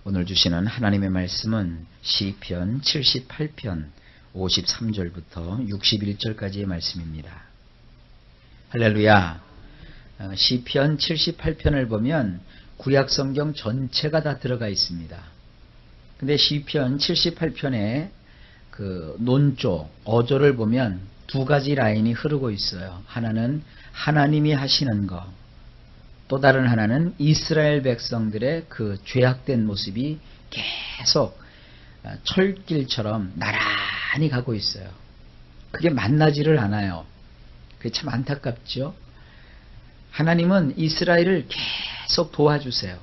오늘 주시는 하나님의 말씀은 시편 78편 53절부터 61절까지의 말씀입니다. 할렐루야. 시편 78편을 보면 구약성경 전체가 다 들어가 있습니다. 근데 시편 78편의 그 논조, 어조를 보면 두 가지 라인이 흐르고 있어요. 하나는 하나님이 하시는 것, 또 다른 하나는 이스라엘 백성들의 그 죄악된 모습이 계속 철길처럼 나란히 가고 있어요. 그게 만나지를 않아요. 그게 참 안타깝죠. 하나님은 이스라엘을 계속 도와주세요.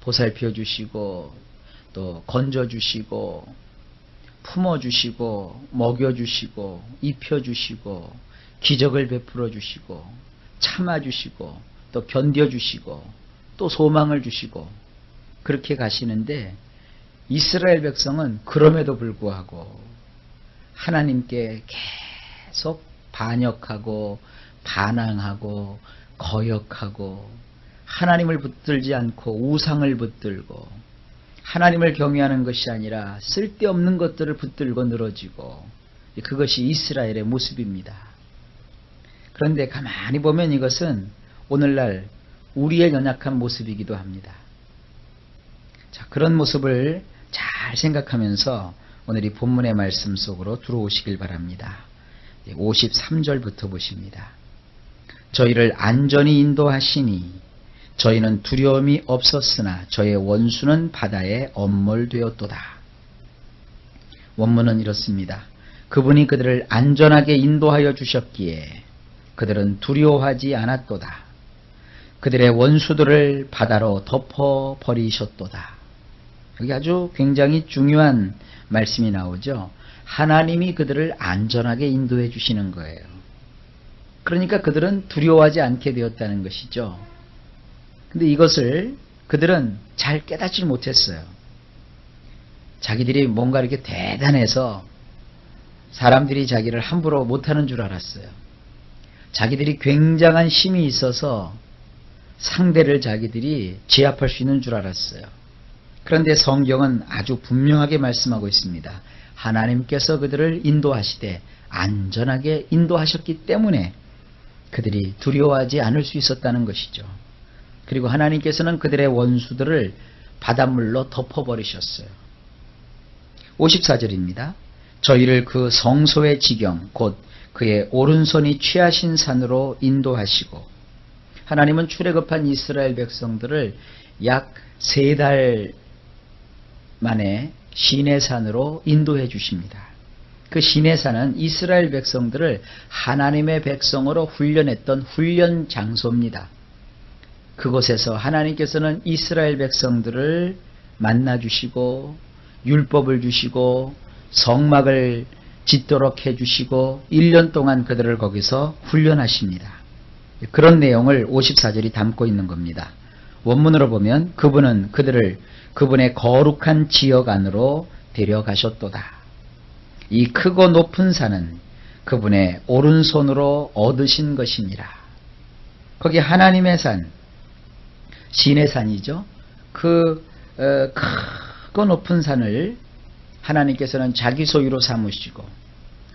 보살펴 주시고 또 건져 주시고 품어 주시고 먹여 주시고 입혀 주시고 기적을 베풀어 주시고 참아 주시고 또 견뎌주시고 또 소망을 주시고 그렇게 가시는데 이스라엘 백성은 그럼에도 불구하고 하나님께 계속 반역하고 반항하고 거역하고 하나님을 붙들지 않고 우상을 붙들고 하나님을 경외하는 것이 아니라 쓸데없는 것들을 붙들고 늘어지고 그것이 이스라엘의 모습입니다. 그런데 가만히 보면 이것은 오늘날 우리의 연약한 모습이기도 합니다. 자, 그런 모습을 잘 생각하면서 오늘 이 본문의 말씀 속으로 들어오시길 바랍니다. 53절부터 보십니다. 저희를 안전히 인도하시니 저희는 두려움이 없었으나 저의 원수는 바다에 엄몰되었도다. 원문은 이렇습니다. 그분이 그들을 안전하게 인도하여 주셨기에 그들은 두려워하지 않았도다. 그들의 원수들을 바다로 덮어버리셨도다. 여기 아주 굉장히 중요한 말씀이 나오죠. 하나님이 그들을 안전하게 인도해 주시는 거예요. 그러니까 그들은 두려워하지 않게 되었다는 것이죠. 근데 이것을 그들은 잘 깨닫지 못했어요. 자기들이 뭔가 이렇게 대단해서 사람들이 자기를 함부로 못하는 줄 알았어요. 자기들이 굉장한 힘이 있어서 상대를 자기들이 제압할 수 있는 줄 알았어요. 그런데 성경은 아주 분명하게 말씀하고 있습니다. 하나님께서 그들을 인도하시되 안전하게 인도하셨기 때문에 그들이 두려워하지 않을 수 있었다는 것이죠. 그리고 하나님께서는 그들의 원수들을 바닷물로 덮어버리셨어요. 54절입니다. 저희를 그 성소의 지경 곧 그의 오른손이 취하신 산으로 인도하시고 하나님은 출애굽한 이스라엘 백성들을 약 3달 만에 시내산으로 인도해 주십니다. 그 시내산은 이스라엘 백성들을 하나님의 백성으로 훈련했던 훈련 장소입니다. 그곳에서 하나님께서는 이스라엘 백성들을 만나주시고 율법을 주시고 성막을 짓도록 해주시고 1년 동안 그들을 거기서 훈련하십니다. 그런 내용을 54절이 담고 있는 겁니다. 원문으로 보면 그분은 그들을 그분의 거룩한 지역 안으로 데려가셨도다. 이 크고 높은 산은 그분의 오른손으로 얻으신 것이니라. 거기 하나님의 산, 시내산이죠. 그 크고 높은 산을 하나님께서는 자기 소유로 삼으시고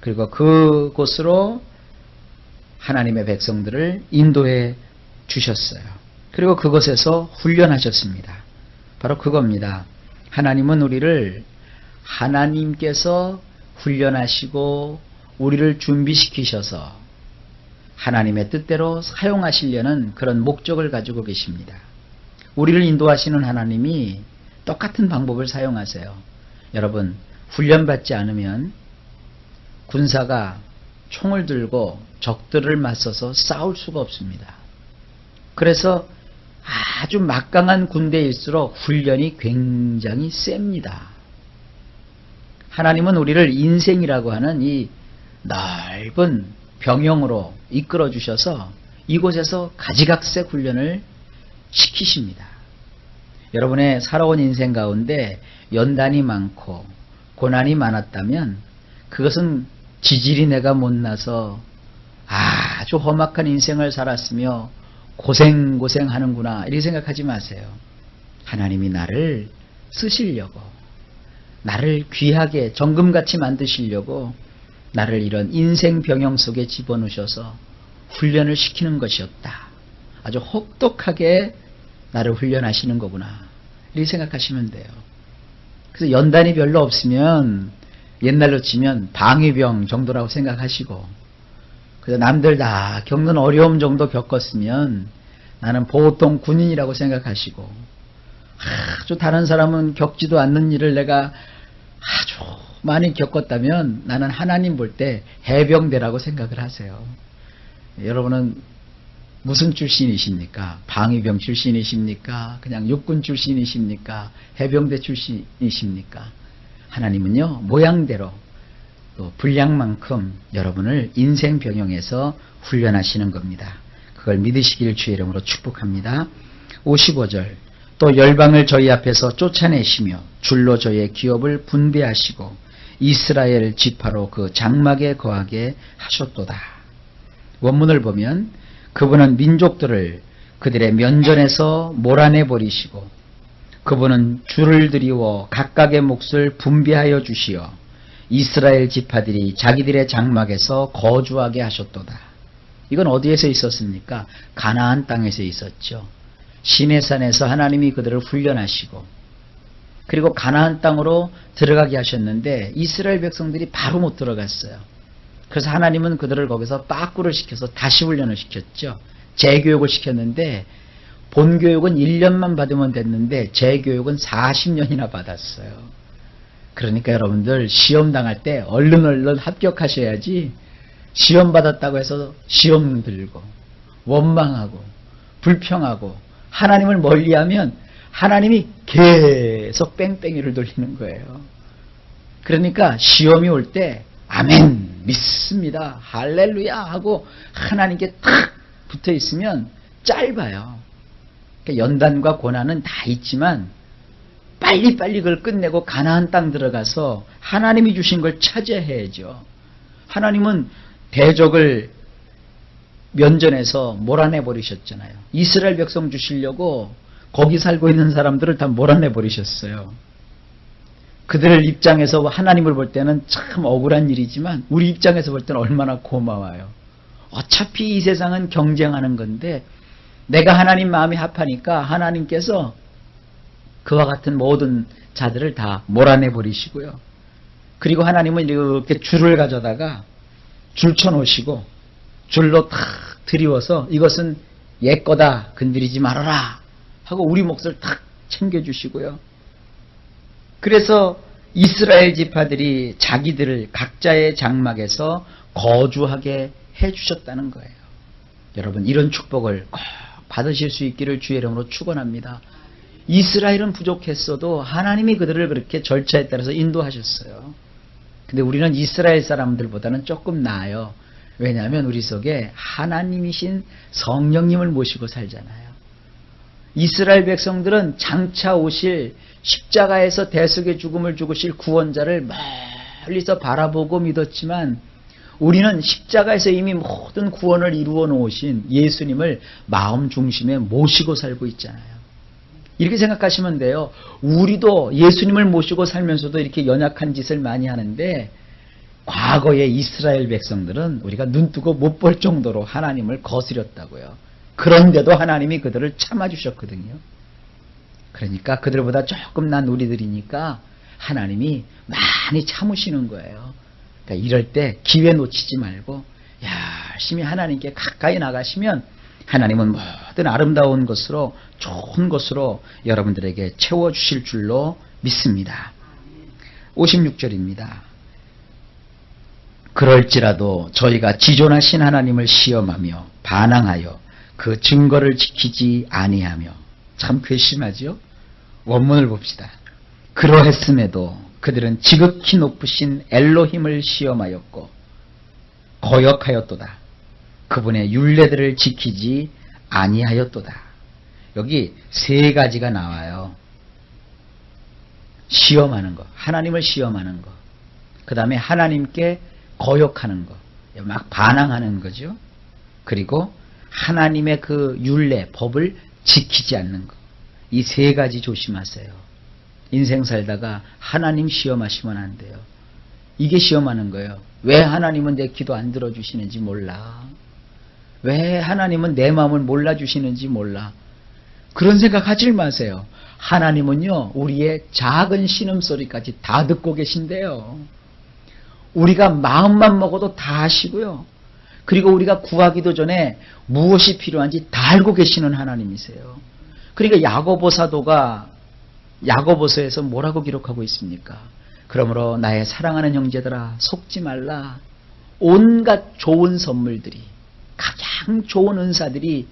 그리고 그곳으로 하나님의 백성들을 인도해 주셨어요. 그리고 그곳에서 훈련하셨습니다. 바로 그겁니다. 하나님은 우리를 하나님께서 훈련하시고 우리를 준비시키셔서 하나님의 뜻대로 사용하시려는 그런 목적을 가지고 계십니다. 우리를 인도하시는 하나님이 똑같은 방법을 사용하세요. 여러분, 훈련받지 않으면 군사가 총을 들고 적들을 맞서서 싸울 수가 없습니다. 그래서 아주 막강한 군대일수록 훈련이 굉장히 셉니다. 하나님은 우리를 인생이라고 하는 이 넓은 병영으로 이끌어 주셔서 이곳에서 가지각색 훈련을 시키십니다. 여러분의 살아온 인생 가운데 연단이 많고 고난이 많았다면 그것은 지질이 내가 못나서 아주 험악한 인생을 살았으며 고생하는구나 이렇게 생각하지 마세요. 하나님이 나를 쓰시려고, 나를 귀하게 정금같이 만드시려고 나를 이런 인생 병영 속에 집어넣으셔서 훈련을 시키는 것이었다. 아주 혹독하게 나를 훈련하시는 거구나, 이렇게 생각하시면 돼요. 그래서 연단이 별로 없으면 옛날로 치면 방위병 정도라고 생각하시고, 그래서 남들 다 겪는 어려움 정도 겪었으면 나는 보통 군인이라고 생각하시고, 아주 다른 사람은 겪지도 않는 일을 내가 아주 많이 겪었다면 나는 하나님 볼 때 해병대라고 생각을 하세요. 여러분은 무슨 출신이십니까? 방위병 출신이십니까? 그냥 육군 출신이십니까? 해병대 출신이십니까? 하나님은요, 모양대로 또 분량만큼 여러분을 인생 병영에서 훈련하시는 겁니다. 그걸 믿으시길 주의 이름으로 축복합니다. 55절, 또 열방을 저희 앞에서 쫓아내시며 줄로 저희의 기업을 분배하시고 이스라엘 지파로 그 장막에 거하게 하셨도다. 원문을 보면 그분은 민족들을 그들의 면전에서 몰아내버리시고 그분은 줄을 들이워 각각의 몫을 분배하여 주시어 이스라엘 지파들이 자기들의 장막에서 거주하게 하셨도다. 이건 어디에서 있었습니까? 가나안 땅에서 있었죠. 시내산에서 하나님이 그들을 훈련하시고 그리고 가나안 땅으로 들어가게 하셨는데 이스라엘 백성들이 바로 못 들어갔어요. 그래서 하나님은 그들을 거기서 빠꾸를 시켜서 다시 훈련을 시켰죠. 재교육을 시켰는데 본교육은 1년만 받으면 됐는데 재교육은 40년이나 받았어요. 그러니까 여러분들 시험 당할 때 얼른 합격하셔야지, 시험 받았다고 해서 시험 들고 원망하고 불평하고 하나님을 멀리하면 하나님이 계속 뺑뺑이를 돌리는 거예요. 그러니까 시험이 올 때 아멘 믿습니다 할렐루야 하고 하나님께 탁 붙어 있으면 짧아요. 그러니까 연단과 고난은 다 있지만 빨리빨리 그걸 끝내고 가나안 땅 들어가서 하나님이 주신 걸 차지해야죠. 하나님은 대적을 면전에서 몰아내버리셨잖아요. 이스라엘 백성 주시려고 거기 살고 있는 사람들을 다 몰아내버리셨어요. 그들 입장에서 하나님을 볼 때는 참 억울한 일이지만 우리 입장에서 볼 때는 얼마나 고마워요. 어차피 이 세상은 경쟁하는 건데 내가 하나님 마음이 합하니까 하나님께서 그와 같은 모든 자들을 다 몰아내버리시고요. 그리고 하나님은 이렇게 줄을 가져다가 줄 쳐놓으시고 줄로 탁 들이워서 이것은 옛 거다 건드리지 말아라 하고 우리 몫을 탁 챙겨주시고요. 그래서 이스라엘 지파들이 자기들을 각자의 장막에서 거주하게 해주셨다는 거예요. 여러분 이런 축복을 꼭 받으실 수 있기를 주의 이름으로 축원합니다. 이스라엘은 부족했어도 하나님이 그들을 그렇게 절차에 따라서 인도하셨어요. 근데 우리는 이스라엘 사람들보다는 조금 나아요. 왜냐하면 우리 속에 하나님이신 성령님을 모시고 살잖아요. 이스라엘 백성들은 장차 오실 십자가에서 대속의 죽음을 죽으실 구원자를 멀리서 바라보고 믿었지만 우리는 십자가에서 이미 모든 구원을 이루어 놓으신 예수님을 마음 중심에 모시고 살고 있잖아요. 이렇게 생각하시면 돼요. 우리도 예수님을 모시고 살면서도 이렇게 연약한 짓을 많이 하는데 과거의 이스라엘 백성들은 우리가 눈뜨고 못 볼 정도로 하나님을 거스렸다고요. 그런데도 하나님이 그들을 참아주셨거든요. 그러니까 그들보다 조금 난 우리들이니까 하나님이 많이 참으시는 거예요. 그러니까 이럴 때 기회 놓치지 말고 열심히 하나님께 가까이 나가시면 하나님은 모든 아름다운 것으로 좋은 것으로 여러분들에게 채워주실 줄로 믿습니다. 56절입니다. 그럴지라도 저희가 지존하신 하나님을 시험하며 반항하여 그 증거를 지키지 아니하며. 참 괘씸하죠? 원문을 봅시다. 그러했음에도 그들은 지극히 높으신 엘로힘을 시험하였고 거역하였도다. 그분의 율례들을 지키지 아니하였도다. 여기 세 가지가 나와요. 시험하는 거, 하나님을 시험하는 거, 그 다음에 하나님께 거역하는 거, 막 반항하는 거죠. 그리고 하나님의 그 율례, 법을 지키지 않는 거. 이 세 가지 조심하세요. 인생 살다가 하나님 시험하시면 안 돼요. 이게 시험하는 거예요. 왜 하나님은 내 기도 안 들어주시는지 몰라. 왜 하나님은 내 마음을 몰라주시는지 몰라. 그런 생각 하지 마세요. 하나님은요, 우리의 작은 신음소리까지 다 듣고 계신데요. 우리가 마음만 먹어도 다 아시고요. 그리고 우리가 구하기도 전에 무엇이 필요한지 다 알고 계시는 하나님이세요. 그러니까 야고보 사도가 야고보서에서 뭐라고 기록하고 있습니까? 그러므로 나의 사랑하는 형제들아 속지 말라. 온갖 좋은 선물들이, 가장 좋은 은사들이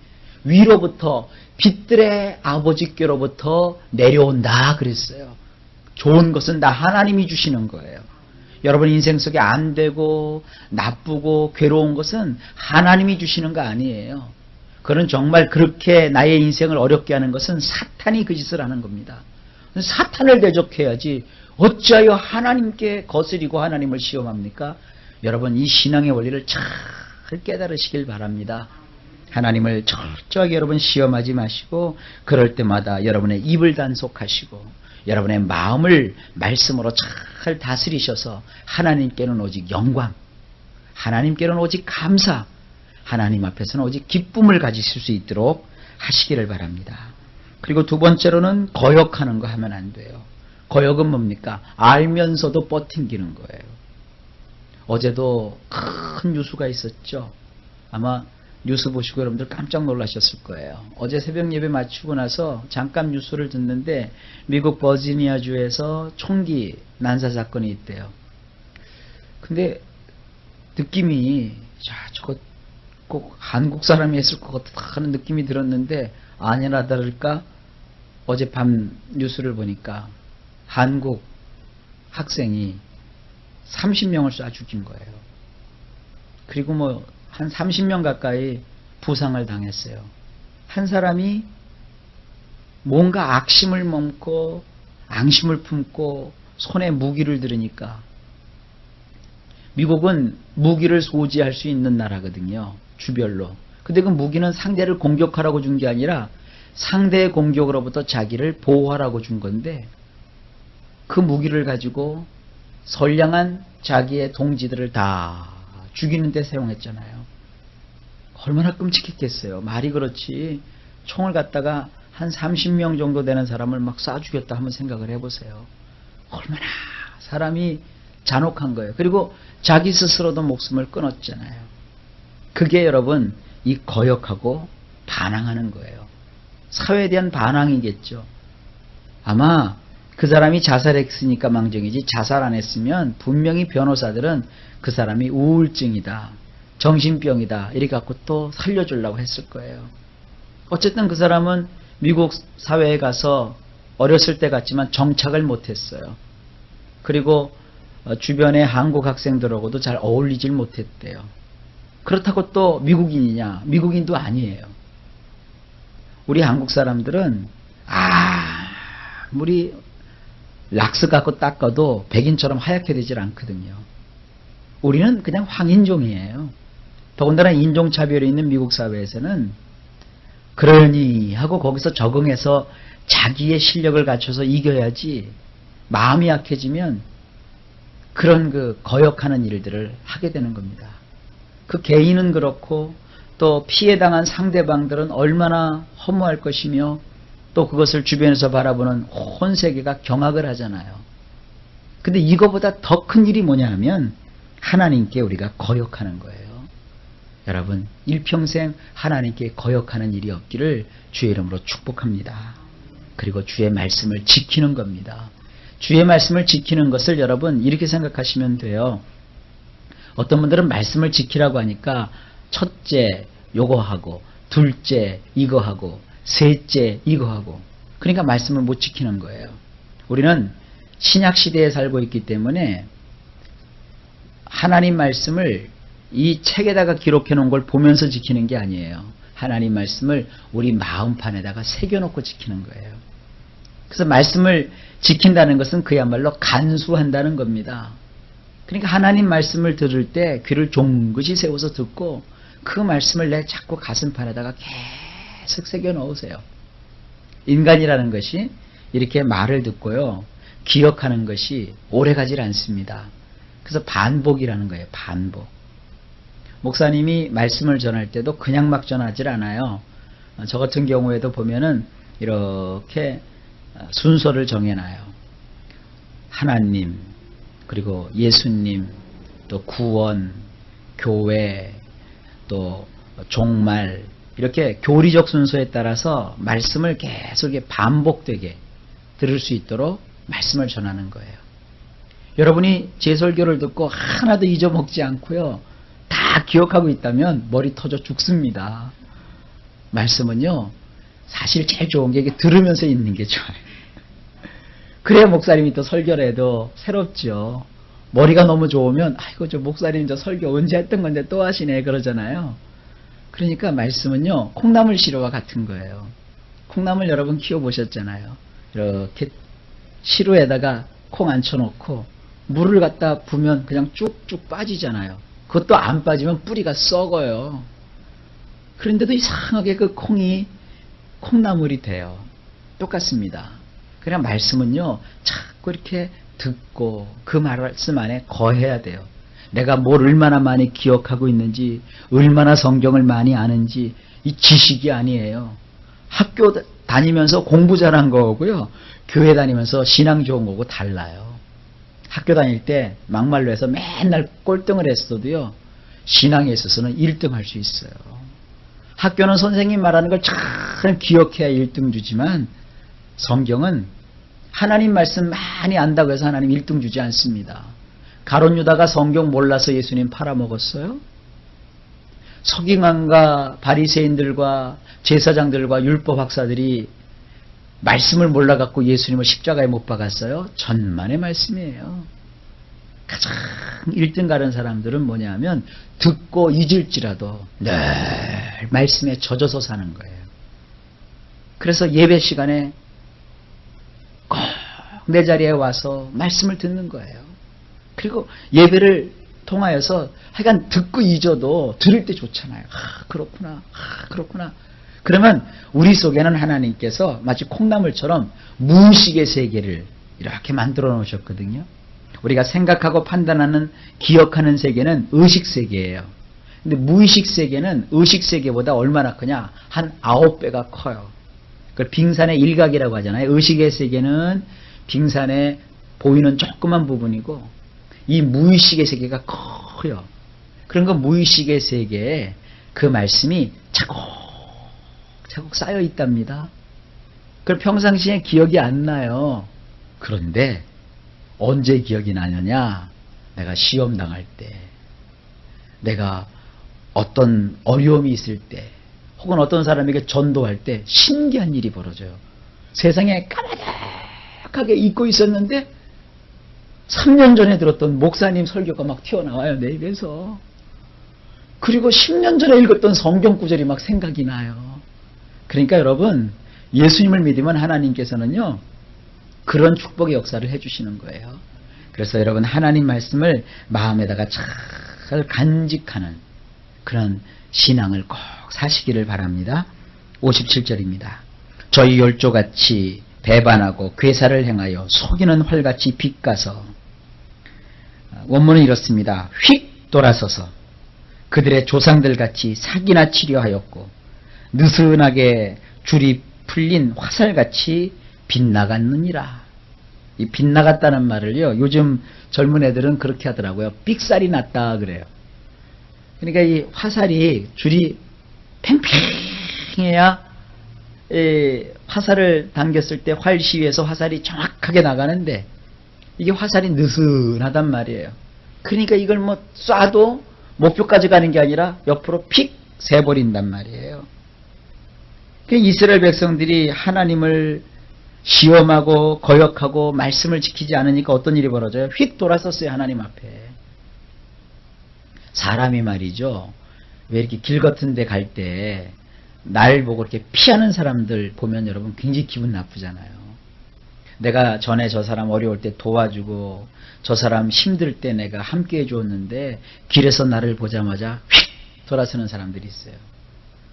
위로부터 빛들의 아버지께로부터 내려온다 그랬어요. 좋은 것은 다 하나님이 주시는 거예요. 여러분 인생 속에 안 되고 나쁘고 괴로운 것은 하나님이 주시는 거 아니에요. 그런 정말 그렇게 나의 인생을 어렵게 하는 것은 사탄이 그 짓을 하는 겁니다. 사탄을 대적해야지 어찌하여 하나님께 거스리고 하나님을 시험합니까? 여러분 이 신앙의 원리를 잘 깨달으시길 바랍니다. 하나님을 철저하게 여러분 시험하지 마시고 그럴 때마다 여러분의 입을 단속하시고 여러분의 마음을 말씀으로 잘 다스리셔서 하나님께는 오직 영광, 하나님께는 오직 감사, 하나님 앞에서는 오직 기쁨을 가지실 수 있도록 하시기를 바랍니다. 그리고 두 번째로는 거역하는 거 하면 안 돼요. 거역은 뭡니까? 알면서도 버팅기는 거예요. 어제도 큰 뉴스가 있었죠. 아마 뉴스 보시고 여러분들 깜짝 놀라셨을 거예요. 어제 새벽 예배 마치고 나서 잠깐 뉴스를 듣는데 미국 버지니아주에서 총기 난사 사건이 있대요. 근데 느낌이 저거 꼭 한국 사람이 했을 것 같다 하는 느낌이 들었는데 아니나 다를까 어젯밤 뉴스를 보니까 한국 학생이 30명을 쏴 죽인 거예요. 그리고 뭐 한 30명 가까이 부상을 당했어요. 한 사람이 뭔가 악심을 품고 앙심을 품고 손에 무기를 들으니까 미국은 무기를 소지할 수 있는 나라거든요. 주별로. 근데 그 무기는 상대를 공격하라고 준 게 아니라 상대의 공격으로부터 자기를 보호하라고 준 건데 그 무기를 가지고 선량한 자기의 동지들을 다 죽이는 데 사용했잖아요. 얼마나 끔찍했겠어요. 말이 그렇지 총을 갖다가 한 30명 정도 되는 사람을 막 쏴 죽였다 한번 생각을 해보세요. 얼마나 사람이 잔혹한 거예요. 그리고 자기 스스로도 목숨을 끊었잖아요. 그게 여러분 이 거역하고 반항하는 거예요. 사회에 대한 반항이겠죠. 아마 그 사람이 자살했으니까 망정이지 자살 안 했으면 분명히 변호사들은 그 사람이 우울증이다, 정신병이다 이렇게 갖고 또 살려주려고 했을 거예요. 어쨌든 그 사람은 미국 사회에 가서 어렸을 때 같지만 정착을 못했어요. 그리고 주변의 한국 학생들하고도 잘 어울리질 못했대요. 그렇다고 또 미국인이냐? 미국인도 아니에요. 우리 한국 사람들은 아무리 락스 갖고 닦아도 백인처럼 하얗게 되질 않거든요. 우리는 그냥 황인종이에요. 더군다나 인종차별이 있는 미국 사회에서는 그러니 하고 거기서 적응해서 자기의 실력을 갖춰서 이겨야지 마음이 약해지면 그런 그 거역하는 일들을 하게 되는 겁니다. 그 개인은 그렇고 또 피해당한 상대방들은 얼마나 허무할 것이며 또 그것을 주변에서 바라보는 온 세계가 경악을 하잖아요. 근데 이거보다 더 큰 일이 뭐냐 하면 하나님께 우리가 거역하는 거예요. 여러분 일평생 하나님께 거역하는 일이 없기를 주의 이름으로 축복합니다. 그리고 주의 말씀을 지키는 겁니다. 주의 말씀을 지키는 것을 여러분 이렇게 생각하시면 돼요. 어떤 분들은 말씀을 지키라고 하니까 첫째 요거 하고 둘째 이거 하고 셋째 이거 하고 그러니까 말씀을 못 지키는 거예요. 우리는 신약시대에 살고 있기 때문에 하나님 말씀을 이 책에다가 기록해 놓은 걸 보면서 지키는 게 아니에요. 하나님 말씀을 우리 마음판에다가 새겨놓고 지키는 거예요. 그래서 말씀을 지킨다는 것은 그야말로 간수한다는 겁니다. 그러니까 하나님 말씀을 들을 때 귀를 종긋이 세워서 듣고 그 말씀을 내 자꾸 가슴판에다가 계속 새겨 넣으세요. 인간이라는 것이 이렇게 말을 듣고요. 기억하는 것이 오래가질 않습니다. 그래서 반복이라는 거예요. 반복. 목사님이 말씀을 전할 때도 그냥 막 전하질 않아요. 저 같은 경우에도 보면은 이렇게 순서를 정해놔요. 하나님, 그리고 예수님, 또 구원, 교회, 또 종말, 이렇게 교리적 순서에 따라서 말씀을 계속 반복되게 들을 수 있도록 말씀을 전하는 거예요. 여러분이 제 설교를 듣고 하나도 잊어먹지 않고요. 다 기억하고 있다면 머리 터져 죽습니다. 말씀은요. 사실 제일 좋은 게 이게 들으면서 있는 게 좋아요. 그래야 목사님이 또 설교를 해도 새롭죠. 머리가 너무 좋으면 아이고 저 목사님 저 설교 언제 했던 건데 또 하시네 그러잖아요. 그러니까 말씀은요. 콩나물 시루와 같은 거예요. 콩나물 여러분 키워보셨잖아요. 이렇게 시루에다가 콩 앉혀놓고 물을 갖다 부으면 그냥 쭉쭉 빠지잖아요. 그것도 안 빠지면 뿌리가 썩어요. 그런데도 이상하게 그 콩이 콩나물이 돼요. 똑같습니다. 그냥 말씀은요. 자꾸 이렇게 듣고 그 말씀 안에 거해야 돼요. 내가 뭘 얼마나 많이 기억하고 있는지, 얼마나 성경을 많이 아는지 이 지식이 아니에요. 학교 다니면서 공부 잘한 거고요. 교회 다니면서 신앙 좋은 거고 달라요. 학교 다닐 때 막말로 해서 맨날 꼴등을 했어도요. 신앙에 있어서는 1등 할 수 있어요. 학교는 선생님 말하는 걸 잘 기억해야 1등 주지만 성경은 하나님 말씀 많이 안다고 해서 하나님 1등 주지 않습니다. 가룟 유다가 성경 몰라서 예수님 팔아먹었어요? 서기관과 바리새인들과 제사장들과 율법 학사들이 말씀을 몰라갖고 예수님을 십자가에 못 박았어요? 천만의 말씀이에요. 가장 1등 가는 사람들은 뭐냐면 듣고 잊을지라도 늘 말씀에 젖어서 사는 거예요. 그래서 예배 시간에 꼭 내 자리에 와서 말씀을 듣는 거예요. 그리고 예배를 통하여서 하여간 듣고 잊어도 들을 때 좋잖아요. 그렇구나. 그렇구나. 그러면 우리 속에는 하나님께서 마치 콩나물처럼 무의식의 세계를 이렇게 만들어 놓으셨거든요. 우리가 생각하고 판단하는, 기억하는 세계는 의식 세계예요. 근데 무의식 세계는 의식 세계보다 얼마나 크냐? 한 9배가 커요. 그걸 빙산의 일각이라고 하잖아요. 의식의 세계는 빙산에 보이는 조그만 부분이고 이 무의식의 세계가 커요. 그런 거 무의식의 세계에 그 말씀이 차곡차곡 쌓여 있답니다. 그럼 평상시에 기억이 안 나요. 그런데 언제 기억이 나느냐? 내가 시험 당할 때, 내가 어떤 어려움이 있을 때, 혹은 어떤 사람에게 전도할 때 신기한 일이 벌어져요. 세상에 까마득하게 잊고 있었는데 3년 전에 들었던 목사님 설교가 막 튀어나와요. 내 입에서. 그리고 10년 전에 읽었던 성경 구절이 막 생각이 나요. 그러니까 여러분 예수님을 믿으면 하나님께서는요. 그런 축복의 역사를 해주시는 거예요. 그래서 여러분 하나님 말씀을 마음에다가 잘 간직하는 그런 신앙을 꼭 사시기를 바랍니다. 57절입니다. 저희 열조같이 배반하고 괴사를 행하여 속이는 활같이 빗가서, 원문은 이렇습니다. 휙 돌아서서 그들의 조상들같이 사기나 치려 하였고 느슨하게 줄이 풀린 화살같이 빗나갔느니라. 이 빗나갔다는 말을요, 요즘 젊은 애들은 그렇게 하더라고요. 삑살이 났다 그래요. 그러니까 이 화살이 줄이 팽팽해야 화살을 당겼을 때 활시위에서 화살이 정확하게 나가는데 이게 화살이 느슨하단 말이에요. 그러니까 이걸 뭐 쏴도 목표까지 가는 게 아니라 옆으로 픽 새버린단 말이에요. 이스라엘 백성들이 하나님을 시험하고 거역하고 말씀을 지키지 않으니까 어떤 일이 벌어져요? 휙 돌아섰어요. 하나님 앞에. 사람이 말이죠. 왜 이렇게 길 같은 데 갈 때 날 보고 이렇게 피하는 사람들 보면 여러분 굉장히 기분 나쁘잖아요. 내가 전에 저 사람 어려울 때 도와주고 저 사람 힘들 때 내가 함께 해주었는데 길에서 나를 보자마자 휙 돌아서는 사람들이 있어요.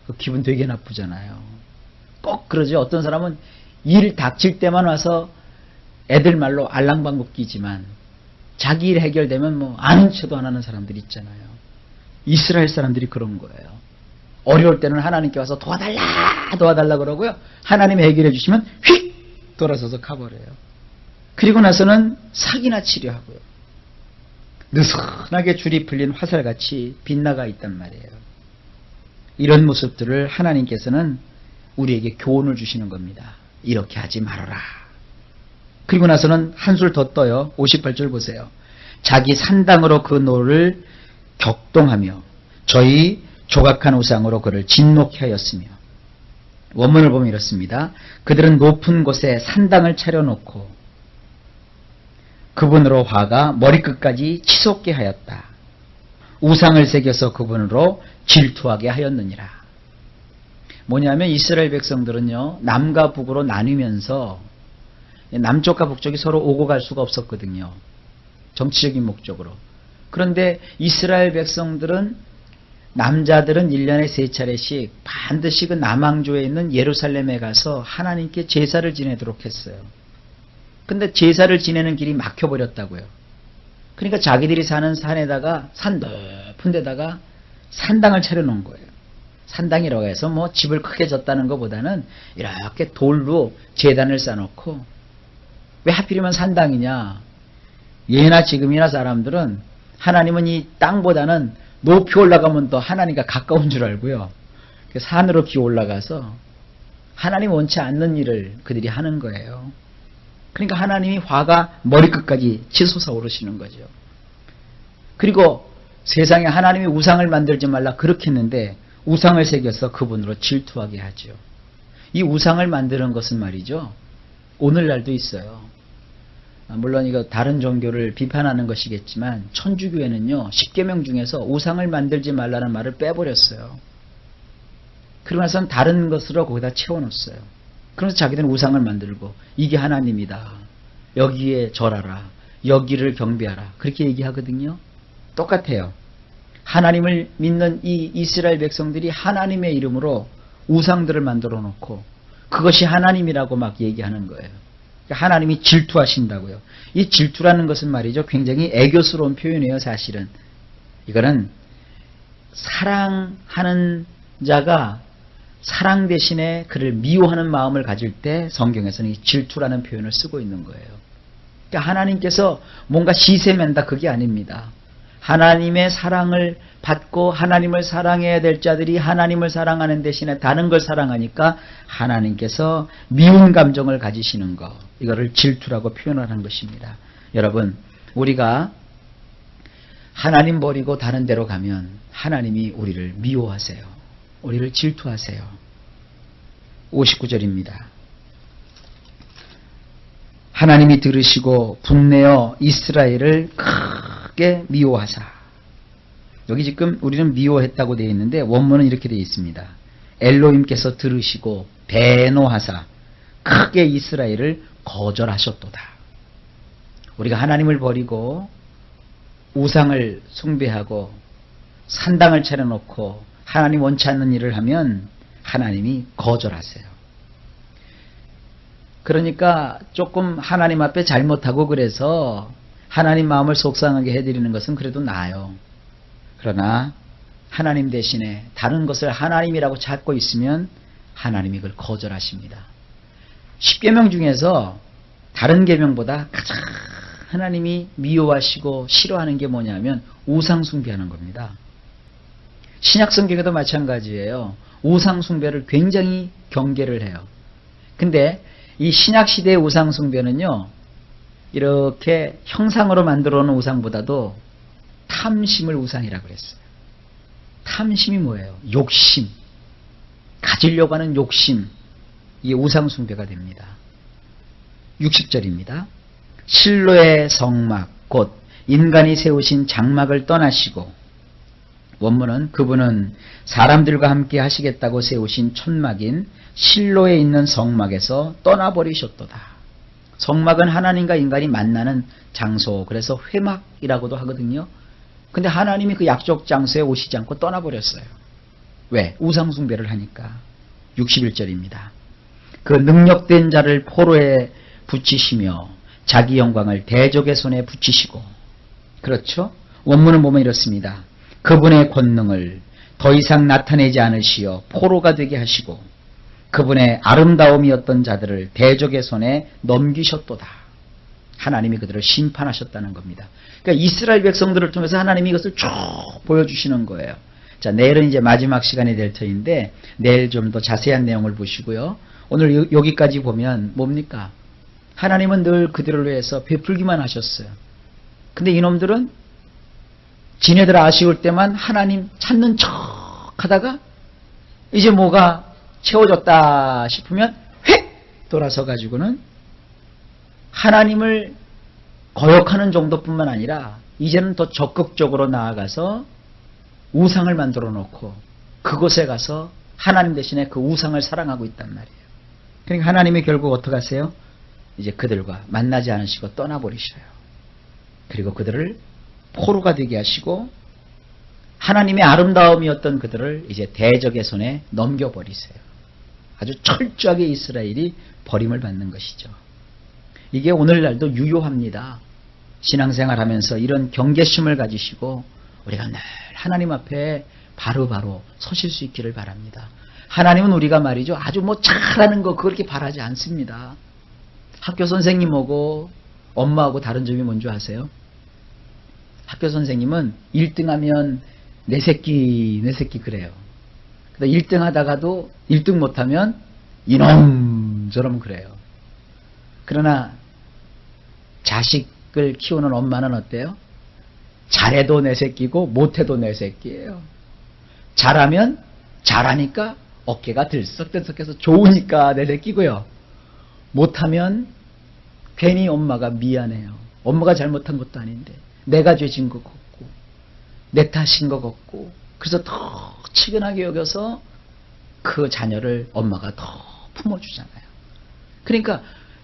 그 기분 되게 나쁘잖아요. 꼭 그러죠. 어떤 사람은 일 닥칠 때만 와서 애들 말로 알랑방구 끼지만 자기 일 해결되면 뭐 아는 척도 안 하는 사람들이 있잖아요. 이스라엘 사람들이 그런 거예요. 어려울 때는 하나님께 와서 도와달라 그러고요. 하나님이 해결해 주시면 휙 돌아서서 가버려요. 그리고 나서는 사기나 치려 하고요. 느슨하게 줄이 풀린 화살같이 빗나가 있단 말이에요. 이런 모습들을 하나님께서는 우리에게 교훈을 주시는 겁니다. 이렇게 하지 말아라. 그리고 나서는 한술 더 떠요. 58절 보세요. 자기 산당으로 그 노를 격동하며 저희 조각한 우상으로 그를 진노케 하였으며. 원문을 보면 이렇습니다. 그들은 높은 곳에 산당을 차려놓고 그분으로 화가 머리끝까지 치솟게 하였다. 우상을 새겨서 그분으로 질투하게 하였느니라. 뭐냐면 이스라엘 백성들은요, 남과 북으로 나뉘면서 남쪽과 북쪽이 서로 오고 갈 수가 없었거든요. 정치적인 목적으로. 그런데 이스라엘 백성들은 남자들은 1년에 3차례씩 반드시 그 남왕조에 있는 예루살렘에 가서 하나님께 제사를 지내도록 했어요. 근데 제사를 지내는 길이 막혀버렸다고요. 그러니까 자기들이 사는 산에다가, 산 높은 데다가 산당을 차려놓은 거예요. 산당이라고 해서 뭐 집을 크게 졌다는 것보다는 이렇게 돌로 제단을 쌓아놓고, 왜 하필이면 산당이냐? 예나 지금이나 사람들은 하나님은 이 땅보다는 높이 올라가면 더 하나님과 가까운 줄 알고요. 산으로 기어 올라가서 하나님 원치 않는 일을 그들이 하는 거예요. 그러니까 하나님이 화가 머리끝까지 치솟아 오르시는 거죠. 그리고 세상에 하나님이 우상을 만들지 말라 그렇게 했는데 우상을 새겨서 그분으로 질투하게 하죠. 이 우상을 만드는 것은 말이죠, 오늘날도 있어요. 물론 이거 다른 종교를 비판하는 것이겠지만 천주교회는요, 10계명 중에서 우상을 만들지 말라는 말을 빼버렸어요. 그러고 나서는 다른 것으로 거기다 채워놓았어요. 그래서 자기들은 우상을 만들고 이게 하나님이다, 여기에 절하라, 여기를 경배하라, 그렇게 얘기하거든요. 똑같아요. 하나님을 믿는 이 이스라엘 백성들이 하나님의 이름으로 우상들을 만들어 놓고 그것이 하나님이라고 막 얘기하는 거예요. 하나님이 질투하신다고요. 이 질투라는 것은 말이죠, 굉장히 애교스러운 표현이에요. 사실은 이거는 사랑하는 자가 사랑 대신에 그를 미워하는 마음을 가질 때 성경에서는 이 질투라는 표현을 쓰고 있는 거예요. 그러니까 하나님께서 뭔가 시샘낸다, 그게 아닙니다. 하나님의 사랑을 받고 하나님을 사랑해야 될 자들이 하나님을 사랑하는 대신에 다른 걸 사랑하니까 하나님께서 미운 감정을 가지시는 것, 이거를 질투라고 표현하는 것입니다. 여러분, 우리가 하나님 버리고 다른 데로 가면 하나님이 우리를 미워하세요. 우리를 질투하세요. 59절입니다. 하나님이 들으시고 분내어 이스라엘을 크게 미워하사. 여기 지금 우리는 미워했다고 되어 있는데 원문은 이렇게 되어 있습니다. 엘로힘께서 들으시고 배노하사 크게 이스라엘을 거절하셨도다. 우리가 하나님을 버리고 우상을 숭배하고 산당을 차려놓고 하나님 원치 않는 일을 하면 하나님이 거절하세요. 그러니까 조금 하나님 앞에 잘못하고 그래서 하나님 마음을 속상하게 해드리는 것은 그래도 나아요. 그러나 하나님 대신에 다른 것을 하나님이라고 찾고 있으면 하나님이 그걸 거절하십니다. 10계명 중에서 다른 계명보다 가장 하나님이 미워하시고 싫어하는 게 뭐냐면 우상 숭배하는 겁니다. 신약 성경에도 마찬가지예요. 우상 숭배를 굉장히 경계를 해요. 근데 이 신약 시대의 우상 숭배는요, 이렇게 형상으로 만들어 놓은 우상보다도 탐심을 우상이라고 그랬어요. 탐심이 뭐예요? 욕심. 가지려고 하는 욕심. 이게 우상 숭배가 됩니다. 60절입니다. 실로의 성막 곧 인간이 세우신 장막을 떠나시고, 원문은 그분은 사람들과 함께 하시겠다고 세우신 천막인 실로에 있는 성막에서 떠나버리셨도다. 성막은 하나님과 인간이 만나는 장소, 그래서 회막이라고도 하거든요. 근데 하나님이 그 약속 장소에 오시지 않고 떠나버렸어요. 왜? 우상 숭배를 하니까. 61절입니다. 그 능력된 자를 포로에 붙이시며 자기 영광을 대적의 손에 붙이시고, 그렇죠? 원문을 보면 이렇습니다. 그분의 권능을 더 이상 나타내지 않으시어 포로가 되게 하시고 그분의 아름다움이었던 자들을 대적의 손에 넘기셨도다. 하나님이 그들을 심판하셨다는 겁니다. 그러니까 이스라엘 백성들을 통해서 하나님이 이것을 쭉 보여주시는 거예요. 자, 내일은 이제 마지막 시간이 될 터인데 내일 좀 더 자세한 내용을 보시고요. 오늘 여기까지 보면 뭡니까? 하나님은 늘 그들을 위해서 베풀기만 하셨어요. 근데 이놈들은 지네들 아쉬울 때만 하나님 찾는 척 하다가 이제 뭐가 채워졌다 싶으면 획 돌아서 가지고는 하나님을 거역하는 정도뿐만 아니라 이제는 더 적극적으로 나아가서 우상을 만들어 놓고 그곳에 가서 하나님 대신에 그 우상을 사랑하고 있단 말이에요. 그러니까 하나님이 결국 어떻게 하세요? 이제 그들과 만나지 않으시고 떠나버리셔요. 그리고 그들을 포로가 되게 하시고 하나님의 아름다움이었던 그들을 이제 대적의 손에 넘겨버리세요. 아주 철저하게 이스라엘이 버림을 받는 것이죠. 이게 오늘날도 유효합니다. 신앙생활하면서 이런 경계심을 가지시고 우리가 늘 하나님 앞에 바로바로 서실 수 있기를 바랍니다. 하나님은 우리가 말이죠, 아주 뭐 잘하는 거 그렇게 바라지 않습니다. 학교 선생님하고 엄마하고 다른 점이 뭔지 아세요? 학교 선생님은 1등하면 내 새끼 그래요. 1등 하다가도 1등 못하면 이놈처럼 그래요. 그러나 자식을 키우는 엄마는 어때요? 잘해도 내 새끼고 못해도 내 새끼예요. 잘하면 잘하니까 어깨가 들썩들썩해서 좋으니까 내 새끼고요. 못하면 괜히 엄마가 미안해요. 엄마가 잘못한 것도 아닌데 내가 죄진 것 같고 내 탓인 것 같고 그래서 더 치근하게 여겨서 그 자녀를 엄마가 더 품어주잖아요. 그러니까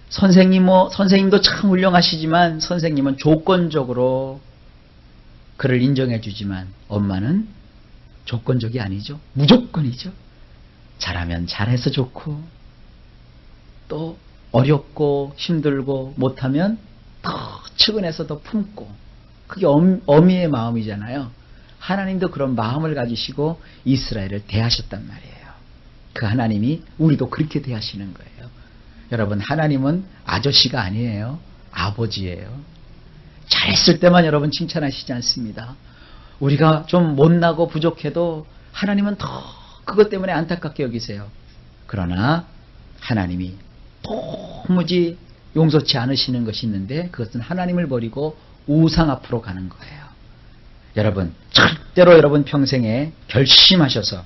선생님도 참 훌륭하시지만 선생님은 조건적으로 그를 인정해 주지만 엄마는 조건적이 아니죠. 무조건이죠. 잘하면 잘해서 좋고 또 어렵고 힘들고 못하면 더 측은해서 더 품고 그게 어미의 마음이잖아요. 하나님도 그런 마음을 가지시고 이스라엘을 대하셨단 말이에요. 그 하나님이 우리도 그렇게 대하시는 거예요. 여러분, 하나님은 아저씨가 아니에요. 아버지예요. 잘했을 때만 여러분 칭찬하시지 않습니다. 우리가 좀 못나고 부족해도 하나님은 더 그것 때문에 안타깝게 여기세요. 그러나 하나님이 도무지 용서치 않으시는 것이 있는데 그것은 하나님을 버리고 우상 앞으로 가는 거예요. 여러분, 절대로 여러분 평생에 결심하셔서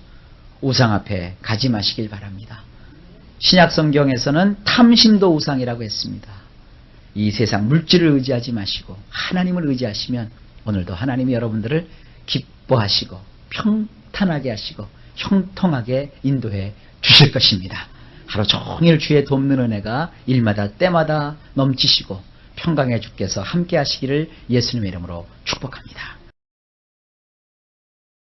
우상 앞에 가지 마시길 바랍니다. 신약 성경에서는 탐심도 우상이라고 했습니다. 이 세상 물질을 의지하지 마시고 하나님을 의지하시면 오늘도 하나님이 여러분들을 기뻐하시고 평탄하게 하시고 형통하게 인도해 주실 것입니다. 하루 종일 주의 돕는 은혜가 일마다 때마다 넘치시고 평강의 주께서 함께 하시기를 예수님의 이름으로 축복합니다.